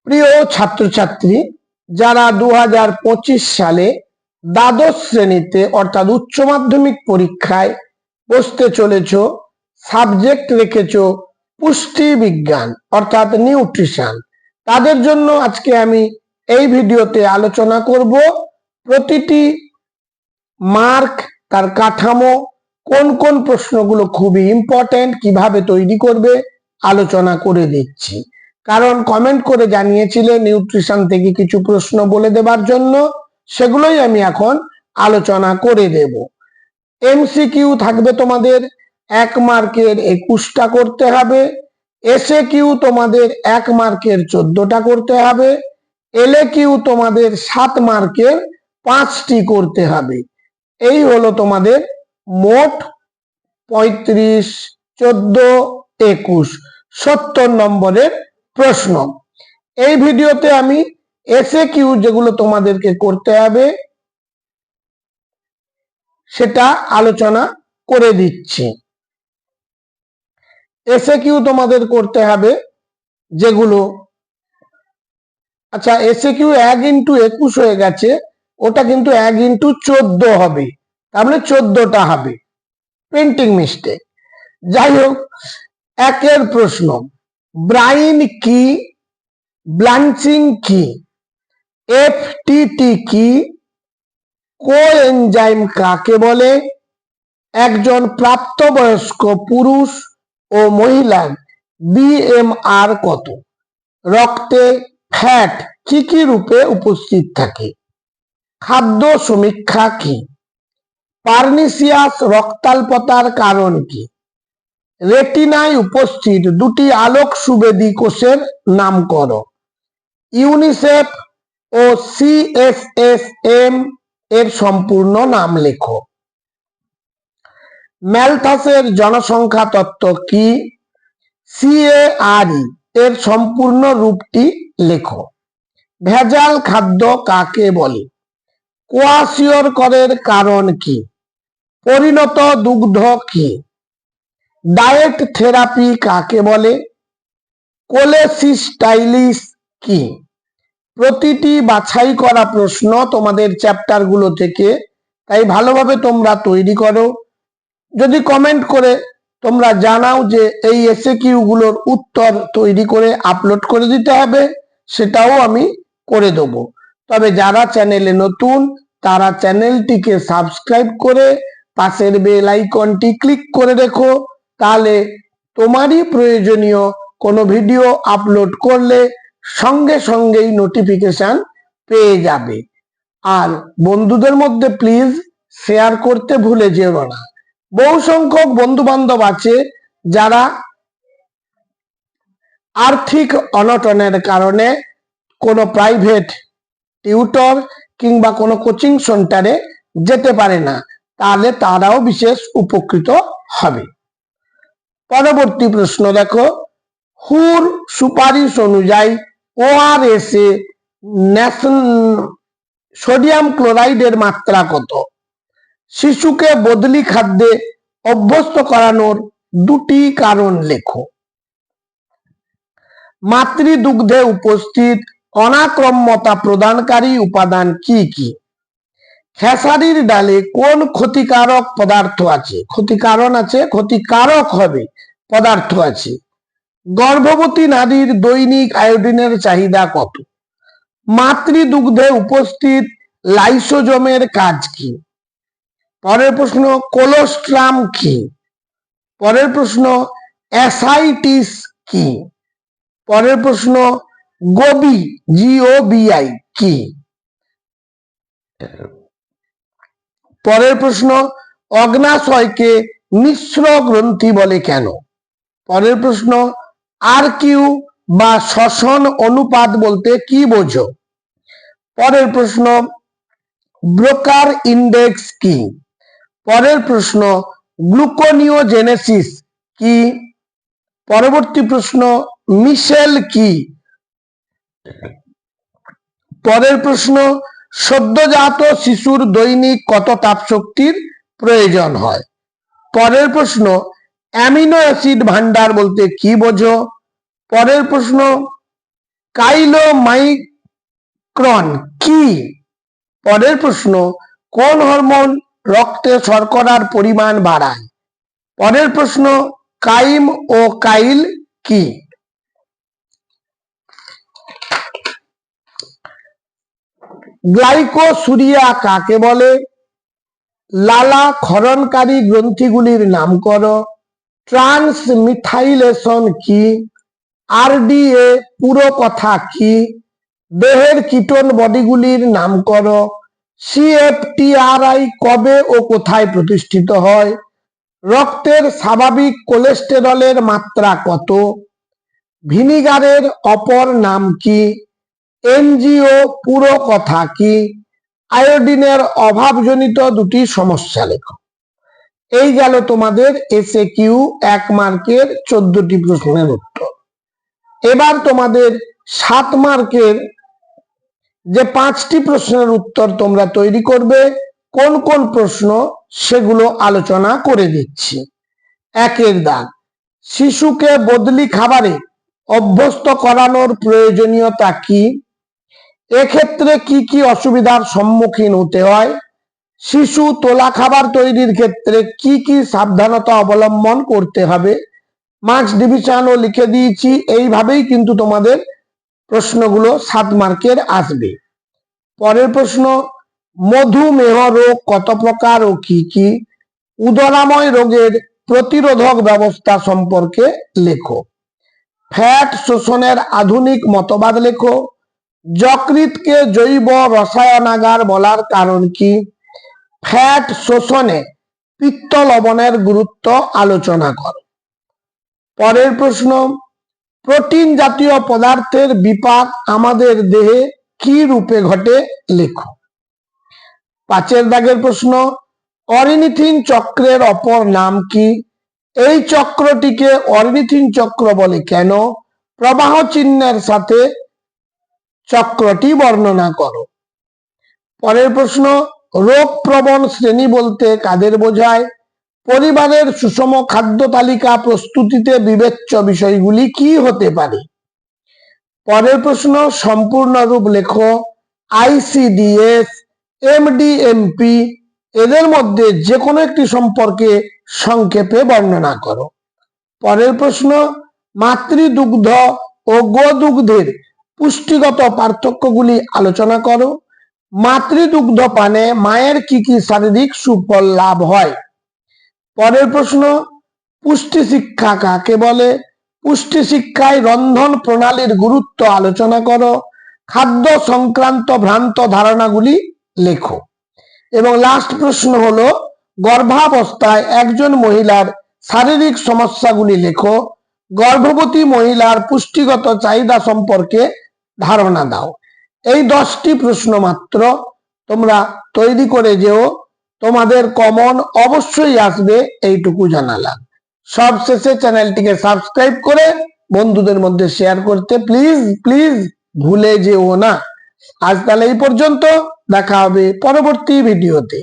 প্রিয় ছাত্রছাত্রী, যারা 2025 সালে দ্বাদশ শ্রেণীতে অর্থাৎ উচ্চ মাধ্যমিক পরীক্ষায় বসতে চলেছ, সাবজেক্ট রেখেছ পুষ্টি বিজ্ঞান অর্থাৎ নিউট্রিশন, তাদের জন্য আজকে আমি এই ভিডিওতে আলোচনা করব প্রতিটি মার্ক, তার কাঠামো, কোন কোন প্রশ্নগুলো খুবই ইম্পর্টেন্ট, কিভাবে তৈরি করবে আলোচনা করে দিচ্ছি। কারণ কমেন্ট করে জানিয়েছিলে নিউট্রিশন থেকে কিছু প্রশ্ন বলে দেবার জন্য, সেগুলোই আমি এখন আলোচনা করে দেব। এমসিকিউ থাকবে তোমাদের 1 মার্কের 21টা করতে হবে, এসএ কিউ তোমাদের 1 মার্কের 14টা করতে হবে, এলএ কিউ তোমাদের 7 মার্কের 5টি করতে হবে। এই হলো তোমাদের মোট 35, 14, 21, 70 নম্বরের প্রশ্ন। এই ভিডিওতে আমি এসএ কিউ যেগুলো তোমাদেরকে করতে হবে সেটা আলোচনা করে দিচ্ছি। এসএ কিউ তোমাদের করতে হবে যেগুলো, আচ্ছা এসএ কিউ 1 × 21 হয়ে গেছে, ওটা কিন্তু 1 × 14 হবে, তাহলে 14টা হবে, প্রিন্টিং মিস্টেক। যাই হোক, 1 প্রশ্ন, ব্রাইন কি, ব্লাঞ্চিং কি, এফটিটি কি, কোএনজাইম কাকে বলে, একজন প্রাপ্তবয়স্ক পুরুষ ও মহিলার বিএমআর কত, রক্তে ফ্যাট কি কি রূপে উপস্থিত থাকে, খাদ্য সমীক্ষা কি, পার্নিসিয়াস রক্তাল্পতার কারণ কি, রেটিনায় উপস্থিত 2টি আলোক সুবেদী কোষের নাম করো, ইউনিসেফ ও সিএসএসএম এর সম্পূর্ণ নাম লেখো, ম্যালথাসের জনসংখ্যা তত্ত্ব কি, সিএআরই এর সম্পূর্ণ রূপটি লেখো, ভেজাল খাদ্য কাকে বলে, কোয়াশিওরকরের কারণ কি, পরিণত দুগ্ধ কি, ডায়েট থেরাপি কাকে বলে, কোলেসিস্টাইলিস কি। প্রতিটি বাছাই করা প্রশ্ন তোমাদের চ্যাপ্টারগুলো থেকে, তাই ভালোভাবে তোমরা তৈরি করো। যদি কমেন্ট করে তোমরা জানাও যে এই এসএ কিউ গুলোর উত্তর তৈরি করে আপলোড করে দিতে হবে, সেটাও আমি করে দেব। তবে যারা চ্যানেলে নতুন তারা চ্যানেলটিকে সাবস্ক্রাইব করে পাশের বেল আইকনটি ক্লিক করে রেখো, তাহলে তোমারই প্রয়োজনীয় কোনো ভিডিও আপলোড করলে সঙ্গে সঙ্গেই নোটিফিকেশন পেয়ে যাবে। আর বন্ধুদের মধ্যে প্লিজ শেয়ার করতে ভুলে যেও না। বহু সংখ্যক বন্ধু বান্ধব আছে যারা আর্থিক অনটনের কারণে কোনো প্রাইভেট টিউটর কিংবা কোনো কোচিং সেন্টারে যেতে পারে না, তাহলে তারাও বিশেষ উপকৃত হবে। পরবর্তী প্রশ্ন দেখো, হুর সুপারিশ অনুযায়ী ওআরএস এ সোডিয়াম ক্লোরাইডের মাত্রা কত, শিশুকে বদলি খাদ্যে অভ্যস্ত করানোর 2টি কারণ লেখো, মাতৃদুগ্ধে উপস্থিত অনাক্রম্যতা প্রদানকারী উপাদান কি কি, খেসারির ডালে কোন ক্ষতিকারক পদার্থ আছে, ক্ষতিকারক আছে, ক্ষতিকারক হবে পদার্থ আছে, গর্ভবতী নারীর দৈনিক আয়োডিনের চাহিদা কত, মাতৃদুগ্ধে উপস্থিত লাইসোজোমের কাজ কি। পরের প্রশ্ন, কোলোস্ট্রাম কি। পরের প্রশ্ন, অ্যাসাইটিস কি। পরের প্রশ্ন, গোবি জিওবিআই কি। পরের প্রশ্ন, অগ্নাশয়কে মিশ্র গ্রন্থি বলে কেন। পরের প্রশ্ন, আরকিউ বা শ্বসন অনুপাত বলতে কি বোঝো। পরের প্রশ্ন, ব্রোকার ইন্ডেক্স কি। পরের প্রশ্ন, গ্লুকোনিওজেনেসিস কি। পরবর্তী প্রশ্ন, মিশেল কি। পরের প্রশ্ন, সদ্যজাত শিশুর দৈনিক কত তাপশক্তির প্রয়োজন হয়। পরের প্রশ্ন, অ্যামিনো অ্যাসিড ভান্ডার বলতে কি বোঝো। পরের প্রশ্ন, কাইলোমাইক্রন কি? পরের প্রশ্ন, কোন হরমোন রক্তে শর্করার পরিমাণ বাড়ায়? পরের প্রশ্ন, কাইম ও কাইল কি? গ্লাইকোসুরিয়া কাকে বলে? লালা ক্ষরণকারী গ্রন্থিগুলির নাম করো। ট্রান্সমিথাইলেশন কি? আরডিএ পুরো কথা কি? দেহের কিটোন বডিগুলির নাম করো। সিএফটিআরআই কবে ও কোথায় প্রতিষ্ঠিত হয়? রক্তের স্বাভাবিক কোলেস্টেরলের মাত্রা কত? ভিনিগারের অপর নাম কি? এনজিও পুরো কথা কি? আয়োডিনের অভাবজনিত দুটি সমস্যা লেখো। এই গেল তোমাদের এসএকিউ 1 মার্কের 14টি প্রশ্নের উত্তর। এবার তোমাদের 7 মার্কের যে 5টি প্রশ্নের উত্তর তোমরা তৈরি করবে, কোন কোন প্রশ্ন সেগুলো আলোচনা করে দিচ্ছি। 1 দাগ, শিশুকে বদলি খাবারে অভ্যস্ত করানোর প্রয়োজনীয়তা কি? এক্ষেত্রে কি কি অসুবিধার সম্মুখীন হতে হয়? শিশু তোলা খাবার তৈরির ক্ষেত্রে কি কি সাবধানতা অবলম্বন করতে হবে? মার্কস ডিভিশনও লিখে দিয়েছি। এইভাবেই কিন্তু তোমাদের প্রশ্নগুলো 7 মার্কের আসবে। পরের প্রশ্ন, মধুমেহ রোগ কত প্রকার ও কি কি? উদরাময় রোগের প্রতিরোধক ব্যবস্থা সম্পর্কে লেখো। ফ্যাট শোষণের আধুনিক মতবাদ লেখো। যকৃৎকে জৈব রসায়নাগার বলার কারণ কি? ফ্যাট শোষণে পিত্ত লবণের গুরুত্ব আলোচনা করো। পরের প্রশ্ন, প্রোটিন জাতীয় পদার্থের বিপাক আমাদের দেহে কি রূপে ঘটে লেখো। 5 দাগের প্রশ্ন, অরিনিথিন চক্রের অপর নাম কি? এই চক্রটিকে অরিনিথিন চক্র বলে কেন? প্রবাহ চিহ্নের সাথে চক্রটি বর্ণনা করো। পরের প্রশ্ন, রোগ প্রবণ শ্রেণী বলতে কাদের বোঝায়? পরিবারের সুষম খাদ্য তালিকা প্রস্তুতিতে বিবেচ্য বিষয়গুলি কি হতে পারে? পরের প্রশ্ন, সম্পূর্ণ রূপ লেখো। আইসিডিএস, এমডিএমপি এদের মধ্যে যে কোনো একটি সম্পর্কে সংক্ষেপে বর্ণনা করো। পরের প্রশ্ন, মাতৃদুগ্ধ ও গোদুগ্ধের পুষ্টিগত পার্থক্যগুলি আলোচনা করো। মাতৃদুগ্ধ পানে মায়ের কি কি শারীরিক সুফল লাভ হয়? পরের প্রশ্ন, পুষ্টি শিক্ষা কাকে বলে? পুষ্টি শিক্ষায় রন্ধন প্রণালীর গুরুত্ব আলোচনা করো। খাদ্য সংক্রান্ত ভ্রান্ত ধারণাগুলি লেখো। এবং লাস্ট প্রশ্ন হলো, গর্ভাবস্থায় একজন মহিলার শারীরিক সমস্যাগুলি লেখো। গর্ভবতী মহিলার পুষ্টিগত চাহিদা সম্পর্কে ধারণা দাও। এই 10টি প্রশ্ন মাত্র, তোমরা তৈরি করে যেও। তোমাদের কমন অবশ্যই আসবে, এইটুকু জানালাম। সবশেষে চ্যানেলটিকে সাবস্ক্রাইব করে বন্ধুদের মধ্যে শেয়ার করতে প্লিজ প্লিজ ভুলে যেও না। আজ তাহলে এই পর্যন্ত, দেখা হবে পরবর্তী ভিডিওতে।